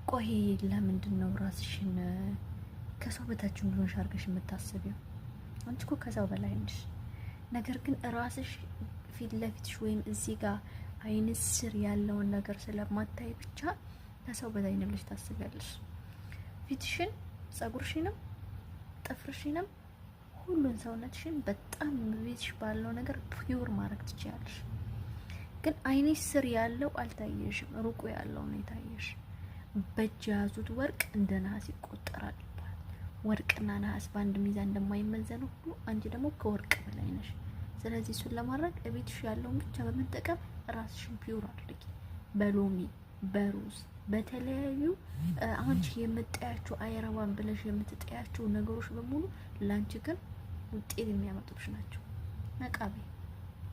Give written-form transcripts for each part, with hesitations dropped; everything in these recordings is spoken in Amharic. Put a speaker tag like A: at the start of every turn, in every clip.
A: ቆይ ለምንድን ነው ራስሽን ከሰው በታች እንደሆንሽ አድርገሽ የምታስቢው? አንቺ እኮ ከሰው በላይ ነሽ። ነገር ግን ራስሽ ፊት ለፊትሽ ወይም እዚህ ጋር አይን ስር ያለውን ነገር ስለማታይ ብቻ ከሰው በላይ ነው ብለሽ ታስቢያለሽ። ፊትሽን፣ ጸጉርሽንም፣ ጥፍርሽንም ሁሉን ሰውነትሽን በጣም ቤትሽ ባለው ነገር ፒውር ማድረግ ትችያለሽ። ግን አይንሽ ስር ያለው አልታየሽም፣ ሩቁ ያለው ነው የታየሽ። በእጅ ያዙት ወርቅ እንደ ነሐስ ይቆጠራል ይባላል። ወርቅና ነሐስ በአንድ ሚዛን እንደማይመዘኑ ሁሉ አንቺ ደግሞ ከወርቅ በላይ ነሽ። ስለዚህ እሱን ለማድረግ እቤትሽ ያለውን ብቻ በመጠቀም ራስሽን ፒውር አድርጊ። በሎሚ በሩዝ በተለያዩ አንቺ የምጠያቸው አይረባም ብለሽ የምትጠያቸው ነገሮች በሙሉ ላንቺ ግን ውጤት የሚያመጡሽ ናቸው። ነቃቤ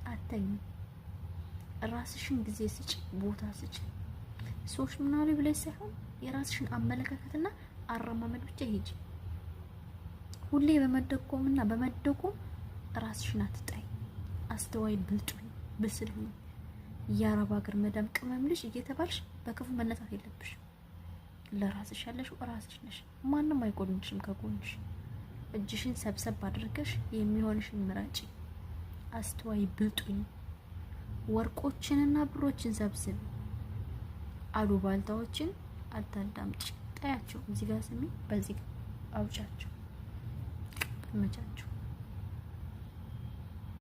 A: አተኝ ራስሽን ጊዜ ስጭ፣ ቦታ ስጭ። ሰዎች ምናሉ ብለሽ ሳይሆን የራስሽን አመለካከትና አረማመድ ብቻ ሂጂ። ሁሌ በመደቆምና በመደቆም ራስሽን አትጣይ። አስተዋይ ብልጥ ሁኚ፣ ብስል ሁኚ። የአረብ ሀገር መዳም ቅመም ልጅ እየተባልሽ በክፉ መነሳት የለብሽ። ለራስሽ ያለሽው ራስሽ ነሽ። ማንም አይቆልምሽም ከጎንሽ። እጅሽን ሰብሰብ አድርገሽ የሚሆንሽን ምራጭ። አስተዋይ ብልጥ ሁኚ። ወርቆችንና ብሮችን ሰብስቢ። አሉባልታዎችን አታዳምጪ። ጣያቸው እዚህ ጋር ስሚ፣ በዚህ ጋር አውጫቸው። መቻቸው